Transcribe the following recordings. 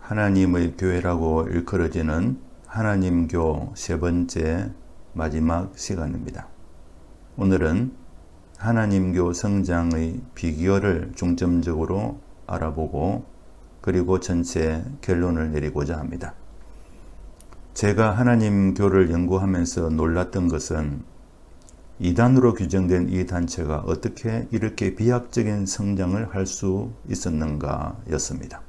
하나님의 교회라고 일컬어지는 하나님교 세 번째 마지막 시간입니다. 오늘은 하나님교 성장의 비결을 중점적으로 알아보고 그리고 전체 결론을 내리고자 합니다. 제가 하나님교를 연구하면서 놀랐던 것은 이단으로 규정된 이 단체가 어떻게 이렇게 비약적인 성장을 할 수 있었는가 였습니다.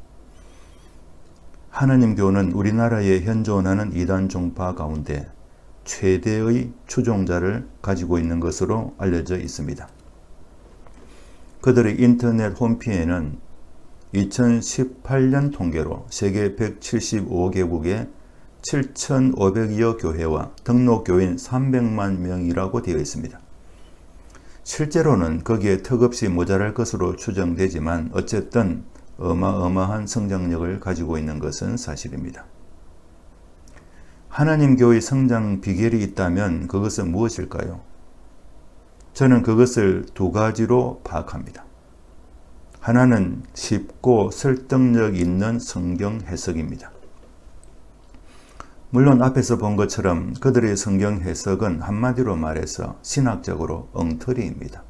하나님교는 우리나라에 현존하는 이단 종파 가운데 최대의 추종자를 가지고 있는 것으로 알려져 있습니다. 그들의 인터넷 홈페이지에는 2018년 통계로 세계 175개국의 7,500여 교회와 등록 교인 300만 명이라고 되어 있습니다. 실제로는 거기에 턱없이 모자랄 것으로 추정되지만 어쨌든 어마어마한 성장력을 가지고 있는 것은 사실입니다. 하나님 교회의 성장 비결이 있다면 그것은 무엇일까요? 저는 그것을 두 가지로 파악합니다. 하나는 쉽고 설득력 있는 성경 해석입니다. 물론 앞에서 본 것처럼 그들의 성경 해석은 한마디로 말해서 신학적으로 엉터리입니다.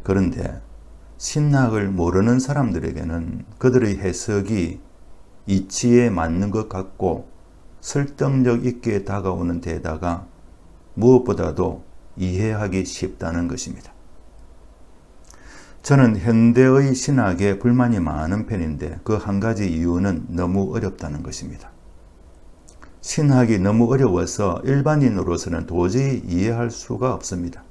그런데 신학을 모르는 사람들에게는 그들의 해석이 이치에 맞는 것 같고 설득력 있게 다가오는 데다가 무엇보다도 이해하기 쉽다는 것입니다. 저는 현대의 신학에 불만이 많은 편인데 그 한 가지 이유는 너무 어렵다는 것입니다. 신학이 너무 어려워서 일반인으로서는 도저히 이해할 수가 없습니다.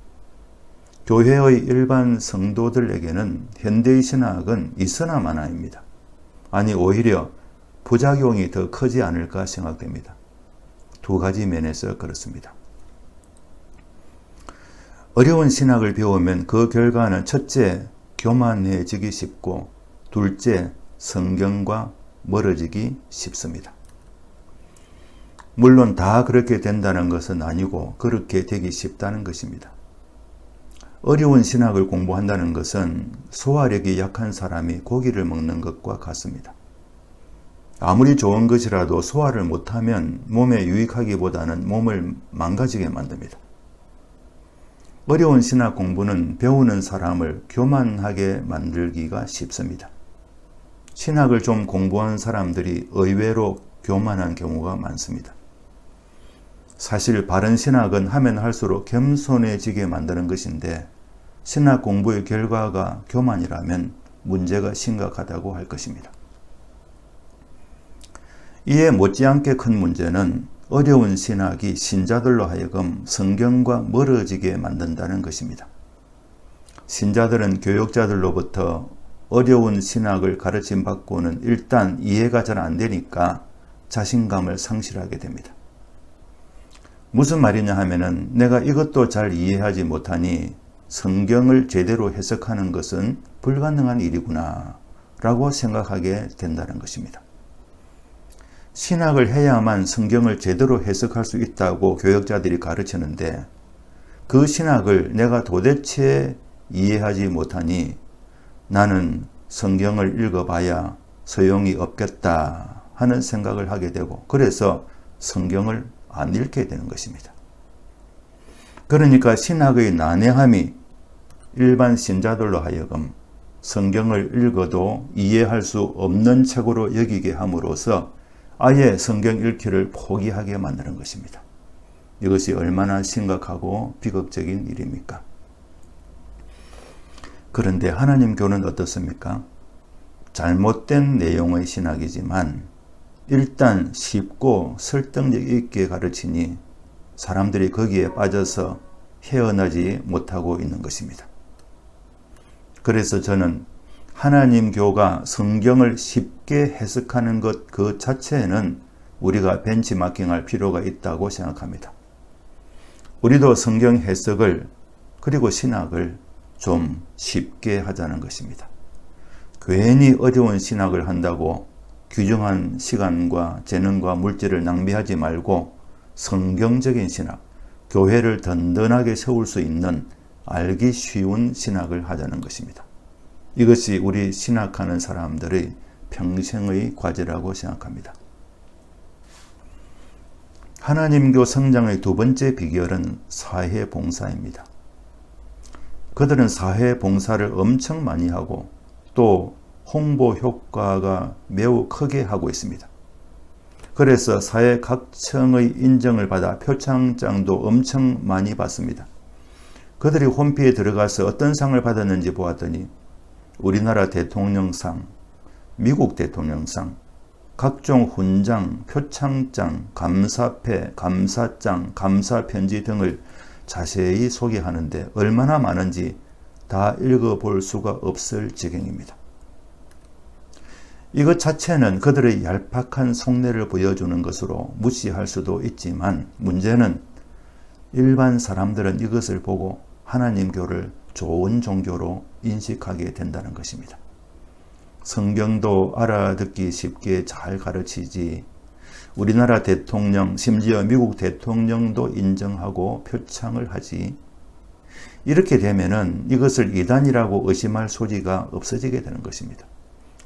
교회의 일반 성도들에게는 현대의 신학은 있으나 마나입니다. 아니 오히려 부작용이 더 크지 않을까 생각됩니다. 두 가지 면에서 그렇습니다. 어려운 신학을 배우면 그 결과는 첫째, 교만해지기 쉽고 둘째, 성경과 멀어지기 쉽습니다. 물론 다 그렇게 된다는 것은 아니고 그렇게 되기 쉽다는 것입니다. 어려운 신학을 공부한다는 것은 소화력이 약한 사람이 고기를 먹는 것과 같습니다. 아무리 좋은 것이라도 소화를 못하면 몸에 유익하기보다는 몸을 망가지게 만듭니다. 어려운 신학 공부는 배우는 사람을 교만하게 만들기가 쉽습니다. 신학을 좀 공부한 사람들이 의외로 교만한 경우가 많습니다. 사실 바른 신학은 하면 할수록 겸손해지게 만드는 것인데 신학 공부의 결과가 교만이라면 문제가 심각하다고 할 것입니다. 이에 못지않게 큰 문제는 어려운 신학이 신자들로 하여금 성경과 멀어지게 만든다는 것입니다. 신자들은 교육자들로부터 어려운 신학을 가르침 받고는 일단 이해가 잘 안 되니까 자신감을 상실하게 됩니다. 무슨 말이냐 하면은 내가 이것도 잘 이해하지 못하니 성경을 제대로 해석하는 것은 불가능한 일이구나 라고 생각하게 된다는 것입니다. 신학을 해야만 성경을 제대로 해석할 수 있다고 교역자들이 가르치는데 그 신학을 내가 도대체 이해하지 못하니 나는 성경을 읽어봐야 소용이 없겠다 하는 생각을 하게 되고 그래서 성경을 안 읽게 되는 것입니다. 그러니까 신학의 난해함이 일반 신자들로 하여금 성경을 읽어도 이해할 수 없는 책으로 여기게 함으로써 아예 성경 읽기를 포기하게 만드는 것입니다. 이것이 얼마나 심각하고 비극적인 일입니까? 그런데 하나님교는 어떻습니까? 잘못된 내용의 신학이지만 일단 쉽고 설득력 있게 가르치니 사람들이 거기에 빠져서 헤어나지 못하고 있는 것입니다. 그래서 저는 하나님교가 성경을 쉽게 해석하는 것 그 자체에는 우리가 벤치마킹할 필요가 있다고 생각합니다. 우리도 성경 해석을 그리고 신학을 좀 쉽게 하자는 것입니다. 괜히 어려운 신학을 한다고 규정한 시간과 재능과 물질을 낭비하지 말고 성경적인 신학, 교회를 든든하게 세울 수 있는 알기 쉬운 신학을 하자는 것입니다. 이것이 우리 신학하는 사람들의 평생의 과제라고 생각합니다. 하나님교 성장의 두 번째 비결은 사회봉사입니다. 그들은 사회봉사를 엄청 많이 하고 또 홍보 효과가 매우 크게 하고 있습니다. 그래서 사회 각층의 인정을 받아 표창장도 엄청 많이 받습니다. 그들이 홈피에 들어가서 어떤 상을 받았는지 보았더니 우리나라 대통령상, 미국 대통령상, 각종 훈장, 표창장, 감사패, 감사장, 감사편지 등을 자세히 소개하는데 얼마나 많은지 다 읽어볼 수가 없을 지경입니다. 이것 자체는 그들의 얄팍한 속내를 보여주는 것으로 무시할 수도 있지만 문제는 일반 사람들은 이것을 보고 하나님교를 좋은 종교로 인식하게 된다는 것입니다. 성경도 알아듣기 쉽게 잘 가르치지 우리나라 대통령 심지어 미국 대통령도 인정하고 표창을 하지 이렇게 되면은 이것을 이단이라고 의심할 소지가 없어지게 되는 것입니다.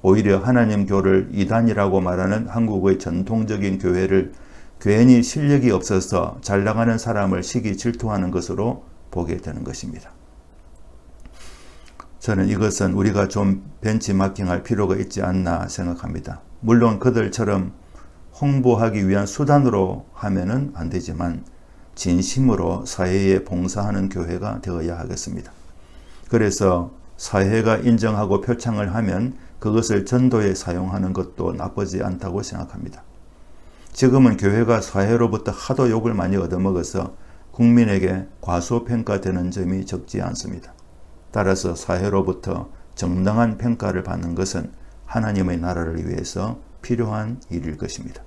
오히려 하나님교를 이단이라고 말하는 한국의 전통적인 교회를 괜히 실력이 없어서 잘 나가는 사람을 시기 질투하는 것으로 보게 되는 것입니다. 저는 이것은 우리가 좀 벤치마킹할 필요가 있지 않나 생각합니다. 물론 그들처럼 홍보하기 위한 수단으로 하면은 안 되지만 진심으로 사회에 봉사하는 교회가 되어야 하겠습니다. 그래서 사회가 인정하고 표창을 하면 그것을 전도에 사용하는 것도 나쁘지 않다고 생각합니다. 지금은 교회가 사회로부터 하도 욕을 많이 얻어먹어서 국민에게 과소평가되는 점이 적지 않습니다. 따라서 사회로부터 정당한 평가를 받는 것은 하나님의 나라를 위해서 필요한 일일 것입니다.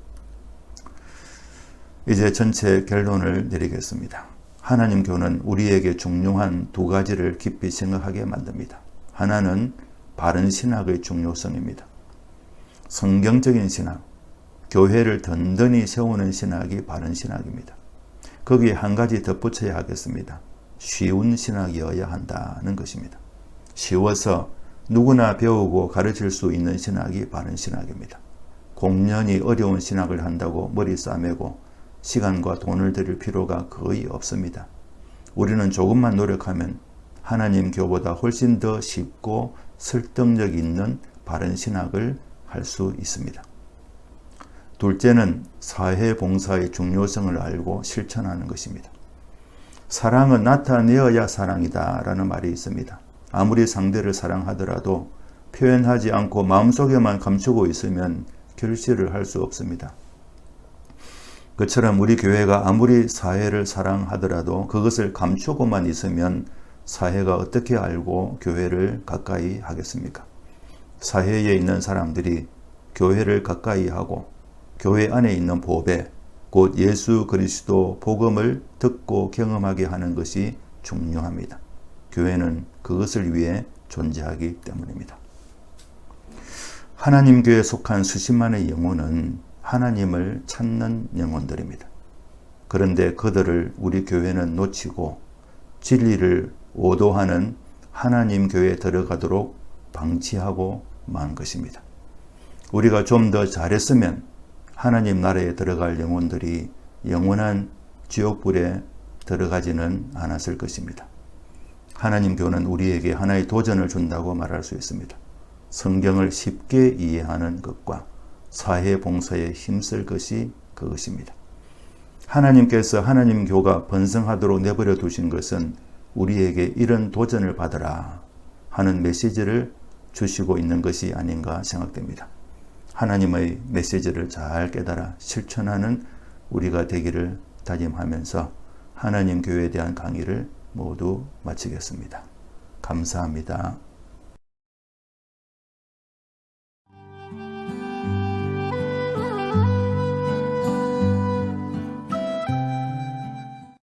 이제 전체 결론을 내리겠습니다. 하나님교는 우리에게 중요한 두 가지를 깊이 생각하게 만듭니다. 하나는 바른 신학의 중요성입니다. 성경적인 신학, 교회를 든든히 세우는 신학이 바른 신학입니다. 거기에 한 가지 덧붙여야 하겠습니다. 쉬운 신학이어야 한다는 것입니다. 쉬워서 누구나 배우고 가르칠 수 있는 신학이 바른 신학입니다. 공연히 어려운 신학을 한다고 머리 싸매고 시간과 돈을 들일 필요가 거의 없습니다. 우리는 조금만 노력하면 하나님 교보다 훨씬 더 쉽고 설득력 있는 바른 신학을 할 수 있습니다. 둘째는 사회봉사의 중요성을 알고 실천하는 것입니다. 사랑은 나타내어야 사랑이다 라는 말이 있습니다. 아무리 상대를 사랑하더라도 표현하지 않고 마음속에만 감추고 있으면 결실을 할 수 없습니다. 그처럼 우리 교회가 아무리 사회를 사랑하더라도 그것을 감추고만 있으면 사회가 어떻게 알고 교회를 가까이 하겠습니까? 사회에 있는 사람들이 교회를 가까이 하고 교회 안에 있는 보배, 곧 예수 그리스도 복음을 듣고 경험하게 하는 것이 중요합니다. 교회는 그것을 위해 존재하기 때문입니다. 하나님 교회에 속한 수십만의 영혼은 하나님을 찾는 영혼들입니다. 그런데 그들을 우리 교회는 놓치고 진리를 오도하는 하나님 교회에 들어가도록 방치하고 만 것입니다. 우리가 좀 더 잘했으면 하나님 나라에 들어갈 영혼들이 영원한 지옥불에 들어가지는 않았을 것입니다. 하나님 교회는 우리에게 하나의 도전을 준다고 말할 수 있습니다. 성경을 쉽게 이해하는 것과 사회 봉사에 힘쓸 것이 그것입니다. 하나님께서 하나님 교가 번성하도록 내버려 두신 것은 우리에게 이런 도전을 받으라 하는 메시지를 주시고 있는 것이 아닌가 생각됩니다. 하나님의 메시지를 잘 깨달아 실천하는 우리가 되기를 다짐하면서 하나님 교회에 대한 강의를 모두 마치겠습니다. 감사합니다.